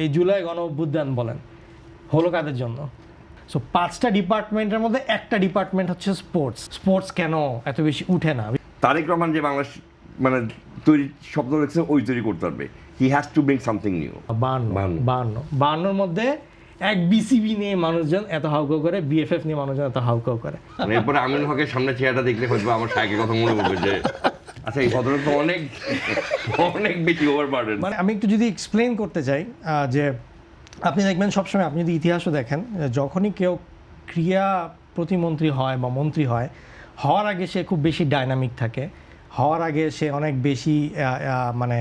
এই জুলাই গণ অভ্যুত্থান বলেন হলো কাদের জন্য? সো 5টা ডিপার্টমেন্টের মধ্যে একটা ডিপার্টমেন্ট হচ্ছে স্পোর্টস কেন এত বেশি উঠে না? তারেক রহমান যে বাংলাদেশ মানে তৈরি শব্দ রেখেছে ওই তৈরি করতে পারবে, he has to bring something new. 52 মধ্যে এক বিসিবি নিয়ে মানুষজন এত হাউকাউ করে, বিএফএফ নিয়ে মানুষজন এত হাউকাউ করে। এরপরে আমিনুল হকের সামনে চেহারাটা দেখলে হয়তো আমার সাইকের কথা মনে পড়বে যে আচ্ছা এই ভদ্রলোক তো অনেক অনেক বেশি ওভারবার্ডেন। মানে আমি একটু যদি এক্সপ্লেন করতে চাই যে আপনি দেখবেন সবসময়, আপনি যদি ইতিহাসও দেখেন, যখনই কেউ ক্রীড়া প্রতিমন্ত্রী হয় বা মন্ত্রী হয়, হওয়ার আগে সে খুব বেশি ডাইনামিক থাকে, হওয়ার আগে সে অনেক বেশি মানে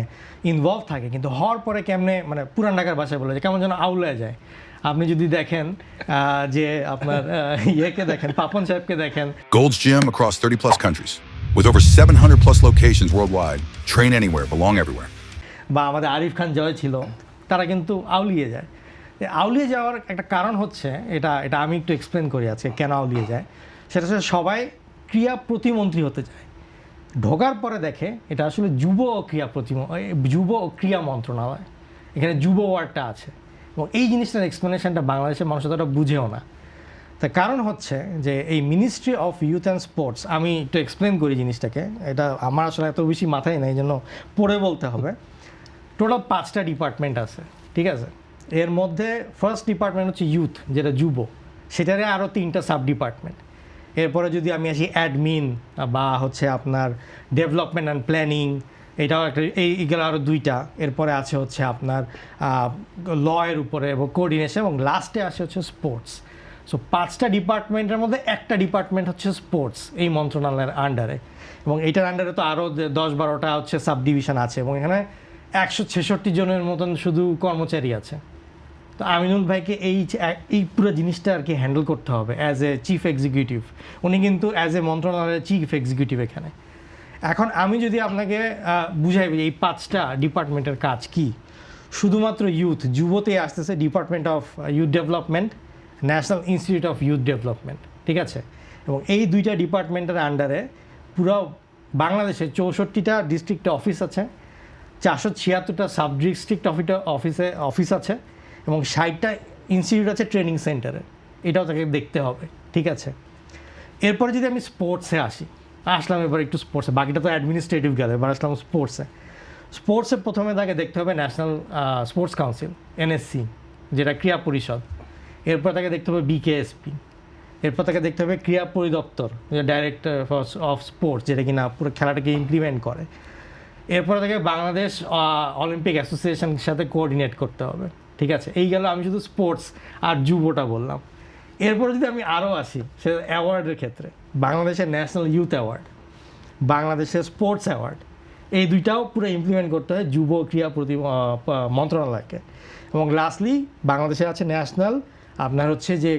ইনভলভ থাকে, কিন্তু হওয়ার পরে কেমনে মানে পুরান ঢাকার ভাষায় বলে যে কেমন যেন আউলায় যায়। আপনি যদি দেখেন যে আপনার ইয়েকে দেখেন, পাপন সাহেবকে দেখেন, Gold's Gym across 30 plus countries with over 700 plus locations worldwide. Train anywhere, belong everywhere. বা আমাদের আরিফ খান জয় ছিল, তারা কিন্তু আউলিয়ে যায়। আউলিয়ে যাওয়ার একটা কারণ হচ্ছে এটা আমি একটু এক্সপ্লেন করি আজকে কেন আউলিয়ে যায়। সেটা হচ্ছে সবাই ক্রীড়া প্রতিমন্ত্রী হতে চায়, ঢোকার পরে দেখে এটা আসলে যুব ও ক্রীড়া মন্ত্রণালয়, এখানে যুব ওয়ার্ডটা আছে, এবং এই জিনিসটার এক্সপ্লেনেশনটা বাংলাদেশের মানুষ ততটা বুঝেও না। তার কারণ হচ্ছে যে এই ministry of youth and sports, আমি একটু এক্সপ্লেন করি জিনিসটাকে, এটা আমার আসলে এত বেশি মাথায় নেই, এই জন্য পড়ে বলতে হবে। টোটাল 5টা ডিপার্টমেন্ট আছে, ঠিক আছে? এর মধ্যে ফার্স্ট ডিপার্টমেন্ট হচ্ছে ইউথ, যেটা যুব, সেটারে আরও 3টা সাব ডিপার্টমেন্ট। এরপরে যদি আমি আসি অ্যাডমিন বা হচ্ছে আপনার ডেভেলপমেন্ট অ্যান্ড প্ল্যানিং, এটাও একটা, এইগুলো আরও 2টা। এরপরে আছে হচ্ছে আপনার ল এর উপরে এবং কোঅর্ডিনেশন, এবং লাস্টে আসে হচ্ছে স্পোর্টস। সো 5টা ডিপার্টমেন্টের মধ্যে একটা ডিপার্টমেন্ট হচ্ছে স্পোর্টস এই মন্ত্রণালয়ের আন্ডারে, এবং এইটার আন্ডারে তো আরও 10-12টা হচ্ছে সাব ডিভিশন আছে, এবং এখানে 166 জনের মতন শুধু কর্মচারী আছে। তো আমিনুল ভাইকে এই পুরো জিনিসটা আর কি হ্যান্ডেল করতে হবে অ্যাজ এ চিফ এক্সিকিউটিভ। উনি কিন্তু অ্যাজ এ মন্ত্রণালয়ের চিফ এক্সিকিউটিভ এখানে। এখন আমি যদি আপনাকে বুঝাই এই 5টা ডিপার্টমেন্টের কাজ কি, শুধুমাত্র যুবতে আসতেছে department of youth development, national institute of youth development, ঠিক আছে? এবং এই 2টা ডিপার্টমেন্টের আন্ডারে পুরো বাংলাদেশে 64টা ডিস্ট্রিক্টে অফিস আছে, 476টা সাব ডিস্ট্রিক্ট অফিস আছে, এবং 60টা ইনস্টিটিউট আছে ট্রেনিং সেন্টারে। এটাও তাকে দেখতে হবে, ঠিক আছে? এরপরে যদি আমি স্পোর্টসে আসলাম এবার একটু স্পোর্টসে, বাকিটা তো অ্যাডমিনিস্ট্রেটিভ গেলে, এবার আসলাম স্পোর্টসে প্রথমে তাকে দেখতে হবে ন্যাশনাল স্পোর্টস কাউন্সিল, এনএসসি, যেটা ক্রীড়া পরিষদ। এরপর তাকে দেখতে হবে বিকেএসপি। এরপর তাকে দেখতে হবে ক্রীড়া পরিদপ্তর, ডাইরেক্টর অফ স্পোর্টস, যেটা কিনা পুরো খেলাটাকে ইমপ্লিমেন্ট করে। এরপরে তাকে বাংলাদেশ অলিম্পিক অ্যাসোসিয়েশনের সাথে কোঅর্ডিনেট করতে হবে, ঠিক আছে? এই গেল আমি শুধু স্পোর্টস আর যুবটা বললাম। এরপরে যদি আমি আরও আসি সে অ্যাওয়ার্ডের ক্ষেত্রে, বাংলাদেশের ন্যাশনাল ইউথ অ্যাওয়ার্ড, বাংলাদেশের স্পোর্টস অ্যাওয়ার্ড, এই 2টাও পুরো ইমপ্লিমেন্ট করতে হয় যুব ক্রীড়া মন্ত্রণালয়কে। এবং লাস্টলি বাংলাদেশে আছে ন্যাশনাল আপনার হচ্ছে যে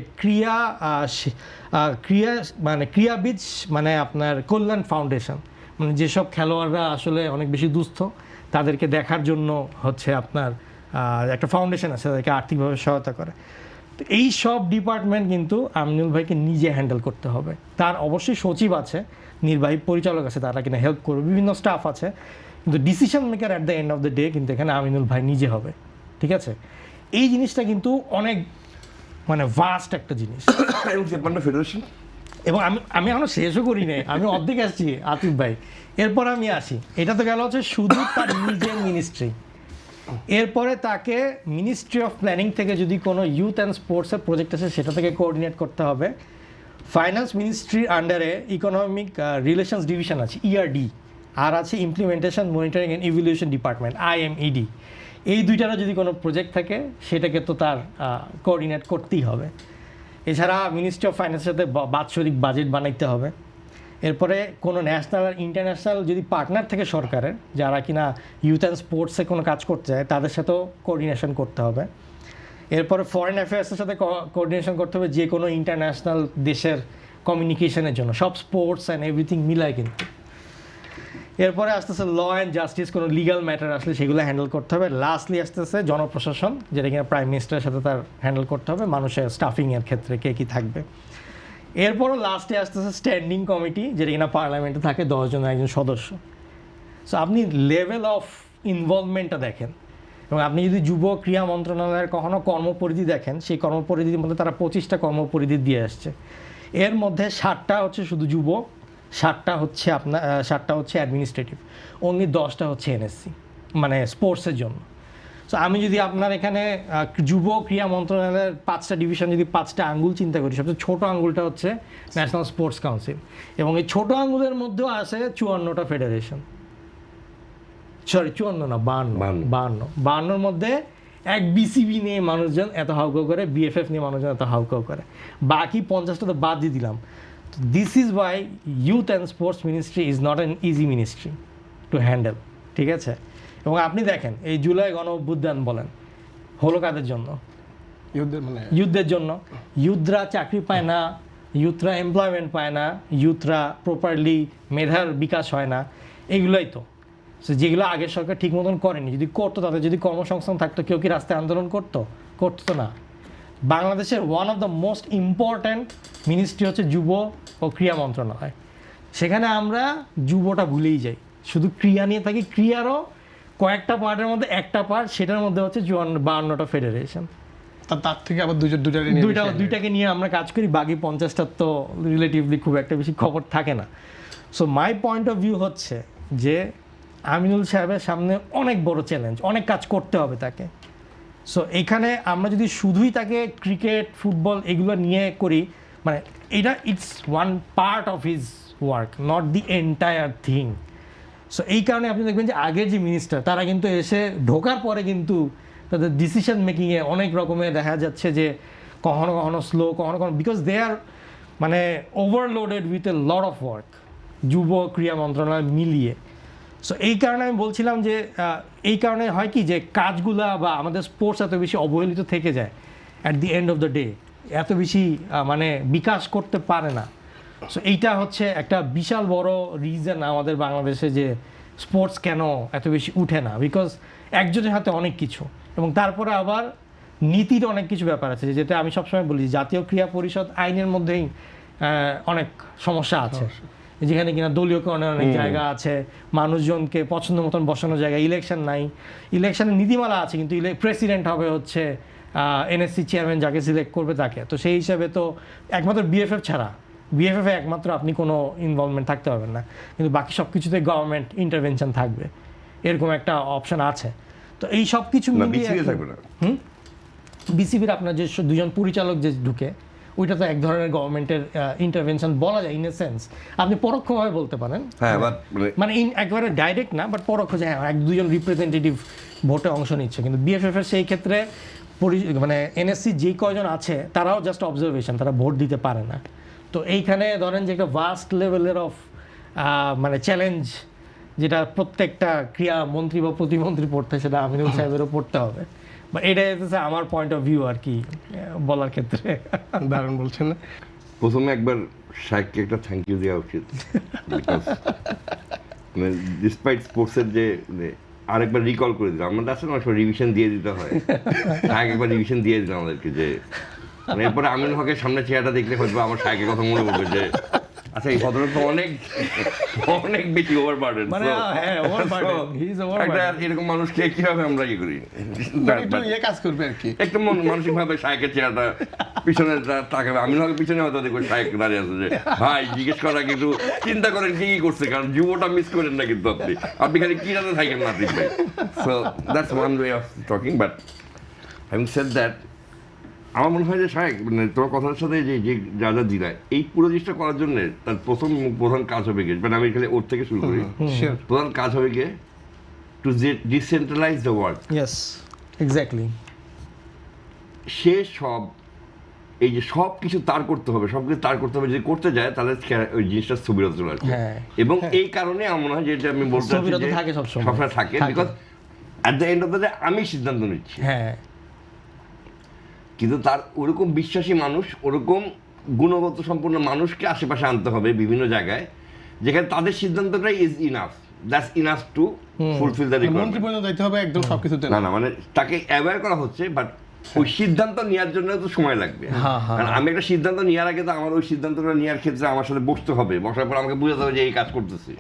ক্রীড়াবিদ মানে আপনার কল্যাণ ফাউন্ডেশন, মানে যেসব খেলোয়াড়রা আসলে অনেক বেশি দুস্থ তাদেরকে দেখার জন্য হচ্ছে আপনার একটা ফাউন্ডেশন আছে, তাদেরকে আর্থিকভাবে সহায়তা করে। তো এই সব ডিপার্টমেন্ট কিন্তু আমিনুল ভাইকে নিজে হ্যান্ডেল করতে হবে। তার অবশ্যই সচিব আছে, নির্বাহী পরিচালক আছে, তারা কিনা হেল্প করবে, বিভিন্ন স্টাফ আছে, কিন্তু decision maker at the end of the day কিন্তু এখানে আমিনুল ভাই নিজে হবে, ঠিক আছে? এই জিনিসটা কিন্তু অনেক মানে ভাস্ট একটা জিনিস। ফেডারেশন, এবং আমি এখনো শেষও করি নাই, আমি অর্ধেক আসছি আতিফ ভাই। এরপর আমি আসি, এটা তো গেল হচ্ছে শুধু তার নিজের মিনিস্ট্রি। এরপরে তাকে মিনিস্ট্রি অফ প্ল্যানিং থেকে যদি কোনো ইউথ অ্যান্ড স্পোর্টসের প্রজেক্ট আছে সেটা থেকে কোঅর্ডিনেট করতে হবে। ফাইন্যান্স মিনিস্ট্রির আন্ডারে ইকোনমিক রিলেশনস ডিভিশন আছে, ইআরডি, আর আছে implementation monitoring and evaluation department, IMED. এই 2টারও যদি কোনো প্রজেক্ট থাকে সেটাকে তো তার কোঅর্ডিনেট করতেই হবে। এছাড়া মিনিস্ট্রি অফ ফাইন্যান্সের সাথে বাৎসরিক বাজেট বানাইতে হবে। এরপরে কোনো ন্যাশনাল আর ইন্টারন্যাশনাল যদি পার্টনার থেকে সরকারের, যারা কিনা ইউথ অ্যান্ড স্পোর্টসে কোনো কাজ করতে চায়, তাদের সাথেও কোঅর্ডিনেশন করতে হবে। এরপরে ফরেন অ্যাফেয়ার্সের সাথে কোঅর্ডিনেশন করতে হবে, যে কোনো ইন্টারন্যাশনাল দেশের কমিউনিকেশনের জন্য, সব স্পোর্টস অ্যান্ড এভরিথিং মিলায় কিন্তু। এরপরে আসতেছে ল অ্যান্ড জাস্টিস, কোনো লিগাল ম্যাটার আসলে সেগুলো হ্যান্ডেল করতে হবে। লাস্টলি আসতেছে জনপ্রশাসন, যেটা কিনা প্রাইম মিনিস্টারের সাথে তার হ্যান্ডেল করতে হবে, মানুষের স্টাফিংয়ের ক্ষেত্রে কে কী থাকবে। এরপরও লাস্টে আসতেছে স্ট্যান্ডিং কমিটি, যেটা কিনা পার্লামেন্টে থাকে 10 জনের একজন সদস্য। সো আপনি লেভেল অফ ইনভলভমেন্টটা দেখেন এবং আপনি যদি যুব ক্রীড়া মন্ত্রণালয়ের কখনো কর্মপরিধি দেখেন, সেই কর্মপরিধির মধ্যে তারা 25টা কর্মপরিধি দিয়ে আসছে। এর মধ্যে 60টা হচ্ছে শুধু যুব, 60টা হচ্ছে অ্যাডমিনিস্ট্রেটিভ, অনলি 10টা হচ্ছে এনএসসি, মানে স্পোর্টসের জন্য। সো আমি যদি আপনার এখানে যুব ক্রীড়া মন্ত্রণালয়ের 5টা ডিভিশন, যদি 5টা আঙ্গুল চিন্তা করি, সবচেয়ে ছোটো আঙ্গুলটা হচ্ছে ন্যাশনাল স্পোর্টস কাউন্সিল, এবং এই ছোটো আঙ্গুলের মধ্যেও আছে 54টা ফেডারেশন, সরি 54 না 52-র মধ্যে এক বিসিবি নিয়ে মানুষজন এত হাউকাউ করে, বিএফএফ নিয়ে মানুষজন এত হাউকাউ করে, বাকি 50টা তো বাদ দিয়ে দিলাম। This is Y youth and sports ministry is not an easy ministry to handle, ঠিক আছে? এবং আপনি দেখেন এই জুলাই গণ অভ্যুত্থান বলেন হলো কাদের জন্য? ইউথদের জন্য। ইউথরা চাকরি পায় না, ইউথরা এমপ্লয়মেন্ট পায় না, ইউথরা প্রপারলি মেধার বিকাশ হয় না, এগুলোই তো যেগুলো আগের সরকার ঠিক মতন করেনি। যদি করতো, তাদের যদি কর্মসংস্থান থাকতো, কেউ কি রাস্তায় আন্দোলন করতো তো না। বাংলাদেশের one of the most important ministry হচ্ছে যুব ও ক্রীড়া মন্ত্রণালয়। সেখানে আমরা যুবটা ভুলেই যাই, শুধু ক্রীড়া নিয়ে থাকি। ক্রীড়ারও কয়েকটা পার্টের মধ্যে একটা পার্ট, সেটার মধ্যে হচ্ছে 52টা ফেডারেশন, তার থেকে আবার দুইটাকে নিয়ে আমরা কাজ করি, বাকি 50টার তো রিলেটিভলি খুব একটা বেশি খবর থাকে না। So my point of view হচ্ছে যে আমিনুল সাহেবের সামনে অনেক বড় চ্যালেঞ্জ, অনেক কাজ করতে হবে তাকে। সো এইখানে আমরা যদি শুধুই তাকে ক্রিকেট, ফুটবল এগুলো নিয়ে করি, মানে এটা it's one part of his work, not the entire thing. So এই কারণে আপনি দেখবেন যে আগের যে মিনিস্টার, তারা কিন্তু এসে ঢোকার পরে কিন্তু তাদের ডিসিশন মেকিংয়ে অনেক রকমের দেখা যাচ্ছে যে কখনো কখনো স্লো, কখনো কখনো, বিকজ দে আর মানে overloaded with a lot of work, যুব ক্রীড়া মন্ত্রণালয় মিলিয়ে। সো এই কারণে আমি বলছিলাম যে এই কারণে হয় কি যে কাজগুলা বা আমাদের স্পোর্টস এত বেশি অবহেলিত থেকে যায়, at the end of the day এত বেশি মানে বিকাশ করতে পারে না। সো এইটা হচ্ছে একটা বিশাল বড় রিজন আমাদের বাংলাদেশে যে স্পোর্টস কেন এত বেশি উঠে না, বিকজ একজনের হাতে অনেক কিছু, এবং তারপরে আবার নীতির অনেক কিছু ব্যাপার আছে, যেটা আমি সবসময় বলি জাতীয় ক্রীড়া পরিষদ আইনের মধ্যেই অনেক সমস্যা আছে, যেখানে কিনা দলীয়করণের অনেক জায়গা আছে, মানুষজনকে পছন্দ মতন বসানোর জায়গা, ইলেকশন নাই, ইলেকশনের নীতিমালা আছে, কিন্তু প্রেসিডেন্ট হবে হচ্ছে এনএসসি চেয়ারম্যান, যাকে সিলেক্ট করবে তাকে। তো সেই হিসাবে তো একমাত্র বিএফএফ ছাড়া, বিএফএফে একমাত্র আপনি কোনো ইনভলভমেন্ট থাকতে পারবেন না, কিন্তু বাকি সব কিছুতে গভর্নমেন্ট ইন্টারভেনশন থাকবে, এরকম একটা অপশন আছে। তো এই সব কিছু বিসিবির আপনার যে দুজন পরিচালক যে ঢুকে, ওইটা তো এক ধরনের গভর্নমেন্টের ইন্টারভেনশন বলা যায়, ইন এ সেন্স আপনি পরোক্ষভাবে বলতে পারেন, মানে একবারে ডাইরেক্ট না, বাট পরোক্ষ, যে হ্যাঁ এক দুজন রিপ্রেজেন্টেটিভ ভোটে অংশ নিচ্ছে। কিন্তু বিএফএফ এর সেই ক্ষেত্রে মানে এনএসসি যেই কয়জন আছে তারাও জাস্ট অবজারভেশন, তারা ভোট দিতে পারে না। তো এইখানে ধরেন যে একটা ভাস্ট লেভেলের অফ মানে চ্যালেঞ্জ, যেটা প্রত্যেকটা ক্রীড়া মন্ত্রী বা প্রতিমন্ত্রী পড়তে, সেটা আমিনুল সাহেবেরও পড়তে হবে। বা এটাই হচ্ছে আমার পয়েন্ট অফ ভিউ আর কি বলার ক্ষেত্রে। দারুণ বলছেন না? প্রথমে একবার শাইককে একটা থ্যাংক ইউ দেওয়া উচিত, মানে ডিসপাইট স্পোর্টসের যে আরেকবার রিকল করে দিলাম, আমাদের আসলে অনেক সময় রিভিশন দিয়ে দিতে হয়, শাইক একবার রিভিশন দিয়ে দিলাম আমাদেরকে, যে এরপরে আমিনুল হকের সামনে চেহারাটা দেখলে হয়তো আমার শাইকের কথা মনে পড়বে যে আচ্ছা এই ভদ্রলোক তো অনেক অনেক বেশি ওভারবার্ডেন, মানে হ্যাঁ ওভারবার্ডেন, হি ইজ ওভারবার্ডেন। এরকম মানুষকে কিভাবে আমরা ইয়ে করি, একটু ইয়ে কাজ করবে আর কি, একটু মানসিকভাবে শাইকের চেহারাটা পিছনে তাকাবে, আমি হয়তো পিছনে হয়তো দেখবো শাইক দাঁড়িয়ে আছে যে ভাই জিজ্ঞেস করা, কিন্তু চিন্তা করেন কি করছে, কারণ যুবটা মিস করেন না কিন্তু আপনি খালি কি রাতে থাকেন না ঠিক ভাই। So that's one way of talking, but having said that, আমার মনে হয় যে শাইক মানে তোমার কথার সাথে যে যে যা যা দিলায়, এই পুরো জিনিসটা করার জন্য তার প্রধান কাজ হবে গিয়ে, মানে আমি এখানে ওর থেকে শুরু করি, প্রধান কাজ হবে গিয়ে to decentralize the work. Yes, exactly. সে সব এই যে সব কিছু তার করতে হবে, সব কিছু তার করতে হবে, যদি করতে যায় তাহলে ওই জিনিসটা স্থবিরতা চলে আসবে। এবং এই কারণে আমার মনে হয় যেটা আমি বলতে চাচ্ছি যে সবসময় থাকে, because at the end of the day আমি সিদ্ধান্ত নিচ্ছি, হ্যাঁ, কিন্তু তার ওরকম বিশ্বাসী মানুষ, ওরকম গুণগত সম্পন্ন মানুষকে আশেপাশে আনতে হবে বিভিন্ন জায়গায়, যেখানে তাদের সিদ্ধান্তটাই is enough, that's enough to fulfil the requirement. মন্ত্রী পর্যন্ত দায়িত্ব হবে একদম সবকিছুতে না, মানে তাকে অ্যাওয়্যার করা হচ্ছে, বাট ওই সিদ্ধান্ত নেওয়ার জন্য তো সময় লাগবে। কারণ আমি একটা সিদ্ধান্ত নেওয়ার আগে তো আমার ওই সিদ্ধান্তটা নেওয়ার ক্ষেত্রে আমার সাথে বসতে হবে, বসার পর আমাকে বুঝাতে হবে যে এই কাজ করতেছি।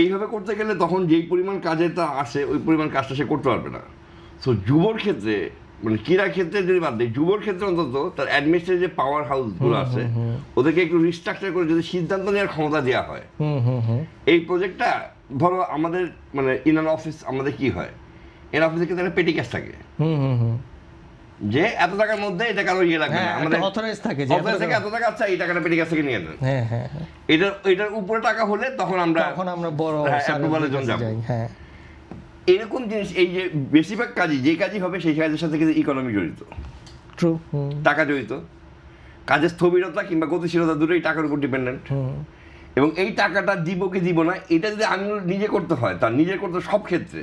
এইভাবে করতে গেলে তখন যেই পরিমাণ কাজে তা আসে ওই পরিমাণ কাজটা সে করতে পারবে না। সো যুবর ক্ষেত্রে মানে ক্রীড়া ক্ষেত্রে যদি বাদ দিই, যুবর ক্ষেত্রে অন্তত তার অ্যাডমিনিস্ট্রেটিভ যে পাওয়ার হাউসগুলো আছে ওদেরকে একটু রিস্ট্রাকচার করে যদি সিদ্ধান্ত নেওয়ার ক্ষমতা দেওয়া হয়, এই প্রজেক্টটা ধরো আমাদের মানে ইনার অফিস আমাদের কি হয়, এর অফিসে কিন্তু একটা পেটি ক্যাশ থাকে যে এত টাকার মধ্যে এটা কারো ইয়ে লাগবে না, আমাদের অথরাইজ থাকে যে অফিস থেকে এত টাকা আচ্ছা এই টাকাটা পেটি ক্যাশ থেকে নিয়ে নেন। হ্যাঁ এটার উপরে টাকা হলে তখন আমরা বড় অ্যাপ্রুভালের জন্য যাবো। হ্যাঁ এরকম জিনিস এই যে বেশিরভাগ কাজই যে কাজই হবে সেই কাজের সাথে কিন্তু ইকোনমি জড়িত, ট্রু, টাকা জড়িত, কাজের স্থবিরতা কিংবা গতিশীলতা দুটোই টাকার উপর ডিপেন্ডেন্ট। এবং এই টাকাটা দিব কি দিব না এটা যদি আমি নিজে করতে হয়, তার নিজে করতে সব ক্ষেত্রে,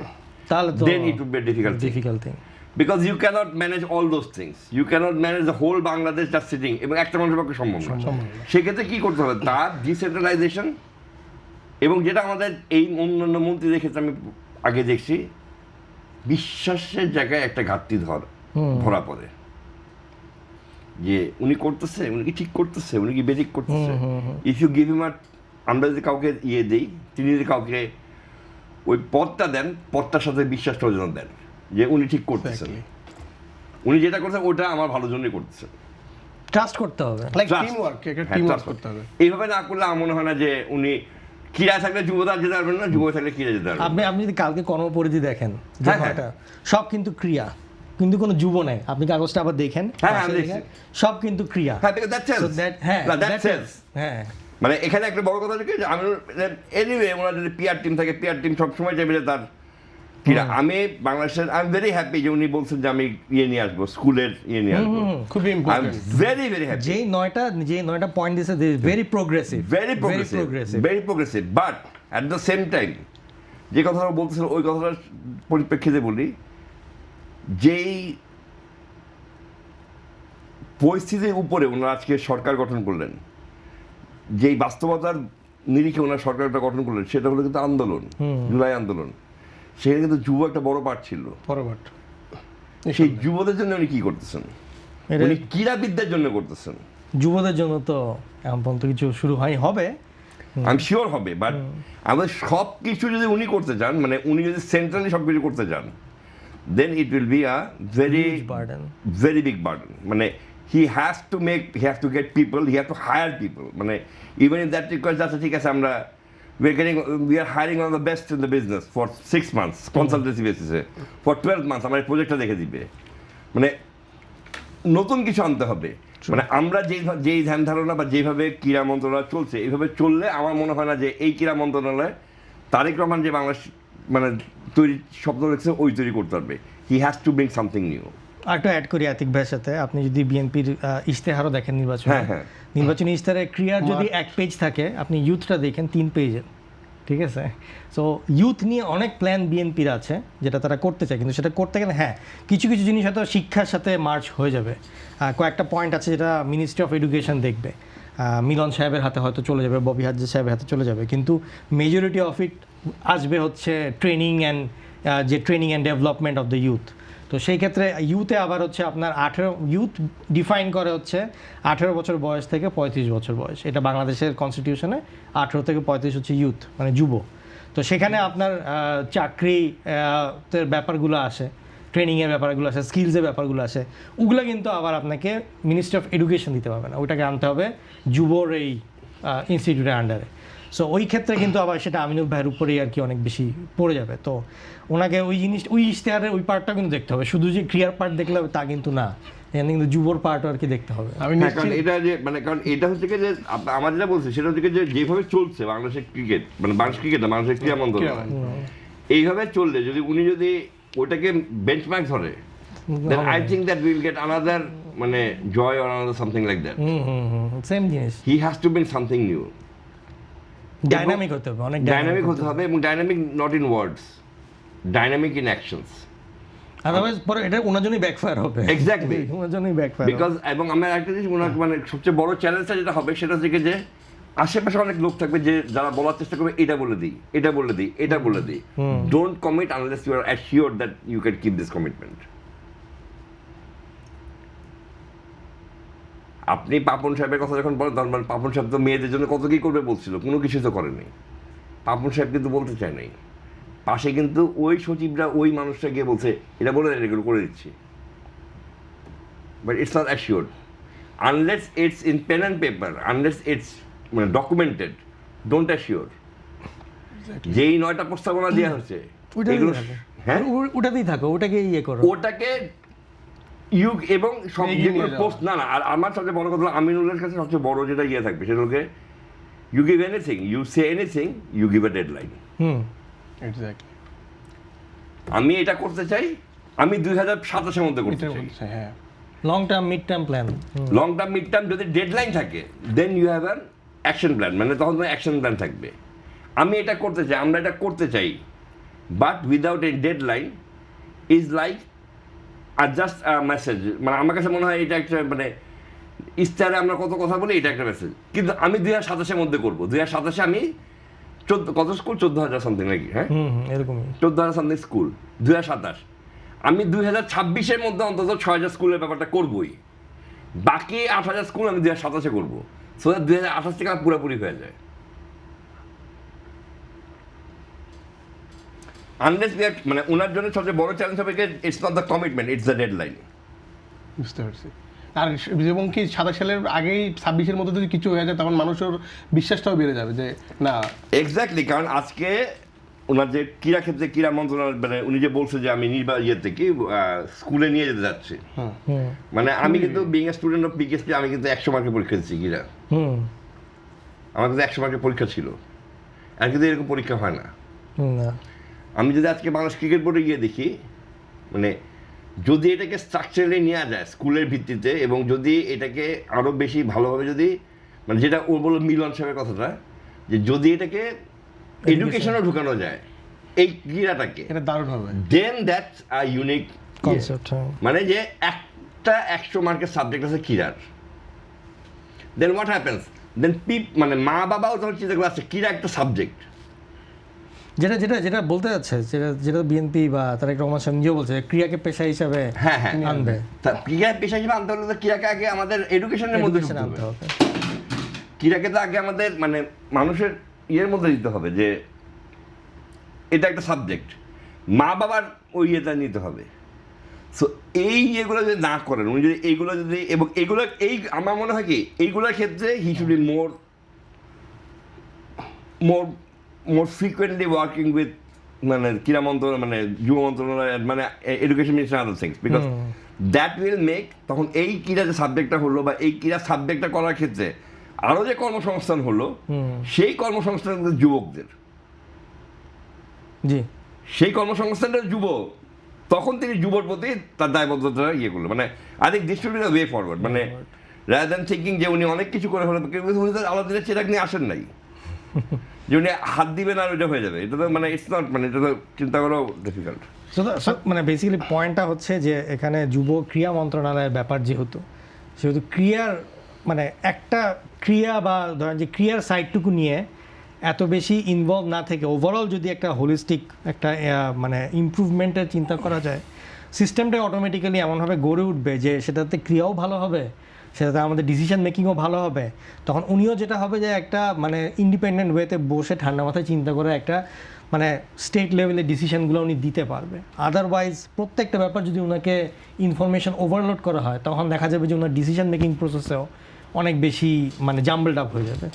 তাহলে তো then it would be a difficult thing. Because you cannot manage all those things. You cannot manage the whole Bangladesh just sitting. এবং একটা মানুষের পক্ষে সম্ভব না। সেক্ষেত্রে কি করতে হবে, তার ডিসেন্ট্রালাইজেশন, এবং যেটা আমাদের এই অন্যান্য মন্ত্রীদের ক্ষেত্রে আমি আগে দেখছি, বিশ্বাসের জায়গায় একটা ঘাটতি ধরা পড়ে যে উনি করতেছে, উনি কি ঠিক করতেছে, উনি কি বেঠিক করতেছে। ইফ ইউ গিভ হিম আমরা যদি কাউকে ইয়ে দিই, তিনি যদি কাউকে ওই পদটা দেন, পদটার সাথে বিশ্বাসটাও যেন দেন যে উনি ঠিক করতেছেন, উনি যেটা করছেন ওটা আমার ভালোর জন্যই করতেছেন। ট্রাস্ট করতে হবে, লাইক Trust. টিম ওয়ার্ক, একটা হ্যাঁ, টিম trust ওয়ার্ক করতে হবে। এইভাবে না করলে আমার মনে হয় না যে উনি ক্রীড়া থাকলে যুবতা যেতে পারবেন না, যুব থাকলে ক্রীড়া যেতে পারবেন না। আপনি যদি কালকে কর্মপরিধি দেখেন যে হ্যাঁ, হ্যাঁ। নয়টা, সব কিন্তু ক্রিয়া, কিন্তু কোনো যুব নাই। আপনি কাগজটা আবার দেখেন, হ্যাঁ, পাশে আমি দেখেন, দেখছি। সব কিন্তু ক্রিয়া। হ্যাঁ, because that sells. So হ্যাঁ, না, that that sells. হ্যাঁ মানে এখানে একটা বড় কথা হচ্ছে কি যে আমি এনিওয়ে ওনার যদি পিআর টিম থাকে, পিআর টিম সবসময় চাইবে যে তার ক্রীড়া। আমি বাংলাদেশের আই এম ভেরি হ্যাপি যে উনি বলছেন যে আমি ইয়ে নিয়ে আসবো, স্কুলের ইয়ে নিয়ে আসবো। খুবই I am important. Very happy, যে নয়টা পয়েন্ট দিয়েছে, very progressive, very progressive. But at the same time যে কথাটা বলতেছিল ওই কথাটার পরিপ্রেক্ষিতে বলি, যেই পরিস্থিতির উপরে ওনারা আজকে সরকার গঠন করলেন, যেই বাস্তবতার নিরিখে ওনার সরকারটা গঠন করলেন, সেটা হলো কিন্তু আন্দোলন, জুলাই আন্দোলন। সেখানে কিন্তু যুব একটা বড় পার্ট ছিল। ফরওয়ার্ড সেই যুবদের জন্য উনি কি করতেছেন, উনি ক্রীড়াবিদদের জন্য করতেছেন। যুবদের জন্য তো এখন পর্যন্ত কিছু শুরু হবে, আমি শিওর হবে, বাট আমাদের সব কিছু যদি উনি করতে চান, মানে উনি যদি সেন্ট্রালি সব কিছু করতে চান, then it will be a very big burden. মানে he has to get people, he has to hire people. মানে even if that requires আচ্ছা ঠিক আছে আমরা we are hiring one of the best in the business for 6 months consultancy basis for 12 months আমার প্রজেক্টটা দেখে দিবে। মানে নতুন কিছু আনতে হবে। মানে আমরা যেই ধ্যান ধারণা বা যেভাবে ক্রীড়া মন্ত্রণালয় চলছে, এইভাবে চললে আমার মনে হয় না যে এই ক্রীড়া মন্ত্রণালয় তারেক রহমান যে বাংলাদেশ মানে তৈরি স্বপ্ন দেখছে ওই তৈরি করতে পারবে। He has to bring something new. আরেকটা অ্যাড করি আতিক ভাইয়ের সাথে, আপনি যদি বিএনপির ইশতেহারও দেখেন হ্যাঁ। নির্বাচনী ইশতেহারে ক্রিয়ার যদি 1 পেজ থাকে, আপনি ইউথটা দেখেন 3 পেজের, ঠিক আছে? সো ইউথ নিয়ে অনেক প্ল্যান বিএনপির আছে যেটা তারা করতে চায়, কিন্তু সেটা করতে গেলে হ্যাঁ কিছু জিনিস হয়তো শিক্ষার সাথে মার্চ হয়ে যাবে। কয়েকটা পয়েন্ট আছে যেটা মিনিস্ট্রি অফ এডুকেশন দেখবে, মিলন সাহেবের হাতে হয়তো চলে যাবে, ববি হাজ্জাজ সাহেবের হাতে চলে যাবে, কিন্তু মেজরিটি অফ ইট আসবে হচ্ছে training and development of the youth. তো সেই ক্ষেত্রে ইউথে আবার হচ্ছে আপনার ইউথ ডিফাইন করে হচ্ছে 18 বছর বয়স থেকে 35 বছর বয়স। এটা বাংলাদেশের কনস্টিটিউশনে 18 থেকে 35 হচ্ছে ইউথ, মানে যুব। তো সেখানে আপনার চাকরি ব্যাপারগুলো আসে, ট্রেনিংয়ের ব্যাপারগুলো আসে, স্কিলসের ব্যাপারগুলো আসে, ওগুলো কিন্তু আবার আপনাকে মিনিস্ট্রি অফ এডুকেশন দিতে পারবে না, ওইটাকে আনতে হবে যুবর এই ইনস্টিটিউটের আন্ডারে। সো ওই ক্ষেত্রে কিন্তু আবার সেটা আমিনুল ভাইয়ের উপরেই আর কি অনেক বেশি পড়ে যাবে। তো ওনাকে ওই ইশতেহারের ওই পার্টটা কিন্তু দেখতে হবে, শুধু যে ক্রিয়ার পার্ট দেখলে হবে তা কিন্তু না, এখানে কিন্তু যুবর পার্টও আর কি দেখতে হবে। কারণ এটা যে মানে কারণ এটা হচ্ছে কি যে আমার যেটা বলছি সেটা হচ্ছে যে যেভাবে চলছে বাংলাদেশের ক্রিকেট, মানে বাংলাদেশ ক্রিকেট না বাংলাদেশের ক্রীড়া মন্ত্রণালয়, এইভাবে চললে যদি উনি ওটাকে বেঞ্চমার্ক ধরে, then I think that we'll get another মানে joy or another something like that. Same জিনিস, He has to bring something new. Dynamic হতে হবে, অনেক ডাইনামিক হতে হবে, এবং dynamic not in words, dynamic in actions. Otherwise পরে এটা ওনার জন্যই ব্যাকফায়ার হবে। এক্স্যাক্টলি, ওনার জন্যই ব্যাকফায়ার বিকজ এবং আমার একটা জিনিস মনে হয় মানে সবচেয়ে বড় চ্যালেঞ্জটা যেটা হবে সেটা হচ্ছে যে আশেপাশে অনেক লোক থাকবে যে যারা বলার চেষ্টা করবে এটা বলে দিই, এটা বলে দিই, এটা বলে দিই। Don't commit unless you are assured that you can keep this commitment. আপনি পাপন সাহেবের কথা যখন বলেন, তখন পাপন সাহেব তো মেয়েদের জন্য কত কি করবে বলছিল, কোনো কিছু তো করেনি। পাপন সাহেব কিন্তু বলতে চায় নাই, পাশে কিন্তু ওই সচিবরা ওই মানুষটা গিয়ে বলছে এটা বলে দেন, এগুলো করে দিচ্ছি, but it's not assured unless it's in pen and paper, unless it's মানে ডকুমেন্টেড, ডোন্ট অ্যাসিওর। যেই 9টা প্রস্তাবনা দেওয়া হচ্ছে এগুলো, হ্যাঁ ওটাতেই থাকো, ওটাকে ইয়ে করো, ওটাকে ইউগ এবং সব এগিয়ে যেগুলো নিয়ে যাওয়া। পোস্ট, না না, আর আমার সবচেয়ে বড় কথা হলো আমিনুলের কাছে সবচেয়ে বড় যেটা ইয়ে থাকবে সেটা হলো you give anything, you say anything, you give a deadline. Hmm exactly, আমি এটা করতে চাই, আমি 2027-এর মধ্যে করতে এটার চাই। বলছে, হ্যাঁ। Long term mid term plan. Long term mid term যদি ডেডলাইন থাকে then you have an action plan, মানে তখন তোমার অ্যাকশন প্ল্যান থাকবে। আমি এটা করতে চাই, আমরা এটা করতে চাই, but without a deadline is like আর জাস্ট মেসেজ। মানে আমার কাছে মনে হয় এটা একটা মানে ইস্তারে আমরা কত কথা বলি, এটা একটা মেসেজ। কিন্তু আমি 2027-এর মধ্যে করবো। 2027-এ আমি কত স্কুল, 14,000 সামথিং নাকি, হ্যাঁ এরকমই 14,000 সামথিং স্কুল, 2027। আমি 2026-এর মধ্যে অন্তত 6,000 স্কুলের ব্যাপারটা করবোই, বাকি 8,000 স্কুল আমি 2027-এ করবো, সো দ্যাট 2028 থেকে আমার পুরোপুরি হয়ে যায়। আনলেস মানে ওনার জন্য সবচেয়ে বড় চ্যালেঞ্জ হবে it's not the commitment, it's the deadline. বুঝতে পারছি। আর এবং কি 27 সালের আগেই 26-এর মধ্যে যদি কিছু হয়ে যায় তখন মানুষের বিশ্বাসটাও বেড়ে যাবে যে না। এক্স্যাক্টলি, কারণ আজকে ওনার যে ক্রীড়া ক্ষেত্রে ক্রীড়া মন্ত্রণালয় মানে উনি যে বলছে যে আমি ইয়েতে কি স্কুলে নিয়ে যেতে যাচ্ছি, মানে আমি কিন্তু বিং এ স্টুডেন্ট অফ পিকেএসপি, আমি কিন্তু 100 মার্কের পরীক্ষা দিচ্ছি ক্রীড়া, আমার কিন্তু 100 মার্কের পরীক্ষা ছিল, আর কিন্তু এরকম পরীক্ষা হয় না। আমি যদি আজকে বাংলাদেশ ক্রিকেট বোর্ডে গিয়ে দেখি, মানে যদি এটাকে স্ট্রাকচারালি নেওয়া যায় স্কুলের ভিত্তিতে, এবং যদি এটাকে আরও বেশি ভালোভাবে যদি মানে যেটা ও বললো মিলন সাহেবের কথাটা, যে যদি এটাকে এডুকেশনও ঢুকানো যায় এই ক্রীড়াটাকে, এটা দারুণ হবে। দেন দ্যাটস আ ইউনিক কনসেপ্ট। মানে যে একটা 100 মার্কের সাবজেক্ট আছে ক্রীড়ার, দেন হোয়াট হ্যাপেন্স, দেন মানে মা বাবাও তখন চিন্তা করে আছে ক্রীড়া একটা সাবজেক্ট। যেটা যেটা যেটা বলতে যাচ্ছে, যেটা যেটা বিএনপি বা তারেক রহমান সাহেব নিজেও বলছে, ক্রিয়াকে পেশা হিসাবে হ্যাঁ হ্যাঁ আনবে, ক্রীড়া পেশা হিসেবে আনতে হলে তো ক্রীড়াকে আগে আমাদের এডুকেশনের মধ্যে Education ঢুকতে আনতে হবে। হবে। ক্রীড়াকে তো আগে আমাদের মানে মানুষের ইয়ের মধ্যে দিতে হবে যে এটা একটা সাবজেক্ট, মা বাবার ওই ইয়েটা নিতে হবে। সো এই ইয়েগুলো যদি না করেন উনি, যদি এইগুলো যদি, এবং এইগুলো এই আমার মনে হয় কি এইগুলোর ক্ষেত্রে he should be more more more frequently working with মানে ক্রীড়া মন্ত্রণালয়, মানে যুব মন্ত্রণালয়, মানে education minister, other things, because that will make তখন এই ক্রীড়া যে সাবজেক্টটা হলো বা এই ক্রীড়া সাবজেক্টটা করার ক্ষেত্রে আরও যে কর্মসংস্থান হলো, সেই কর্মসংস্থান যুবকদের, জি সেই কর্মসংস্থানটা যুব, তখন তিনি যুবর প্রতি তার দায়বদ্ধতা ইয়ে করলো। মানে I think this should be the way forward, মানে রাদার দ্যান থিঙ্কিং যে উনি অনেক কিছু করে হলো, কিন্তু উনি তো আলাদিনের চেরাগ নিয়ে আসেন নাই যে উনি হাত দিবেন আর ওইটা হয়ে যাবে, এটা তো মানে ইটস নট, মানে এটা তো চিন্তা করাও ডিফিকাল্ট। মানে বেসিক্যালি পয়েন্টটা হচ্ছে যে এখানে যুব ক্রিয়া মন্ত্রণালয়ের ব্যাপার, যেহেতু ক্রিয়ার মানে একটা ক্রিয়া বা ধরেন যে ক্রিয়ার সাইডটুকু নিয়ে এত বেশি ইনভলভ না থেকে ওভারঅল যদি একটা হোলিস্টিক একটা মানে ইমপ্রুভমেন্টের চিন্তা করা যায়, সিস্টেমটা অটোমেটিক্যালি এমনভাবে গড়ে উঠবে যে সেটাতে ক্রিয়াও ভালো হবে, সেটাতে আমাদের ডিসিশন মেকিংও ভালো হবে। তখন উনিও যেটা হবে যে একটা মানে ইন্ডিপেন্ডেন্ট ওয়েতে বসে ঠান্ডা মাথায় চিন্তা করে একটা মানে স্টেট লেভেলে ডিসিশনগুলো উনি দিতে পারবে। আদারওয়াইজ প্রত্যেকটা ব্যাপার যদি ওনাকে ইনফরমেশন ওভারলোড করা হয়, তখন দেখা যাবে যে ওনার ডিসিশন মেকিং প্রসেসেও অনেক বেশি মানে জাম্বলড আপ হয়ে যাবে।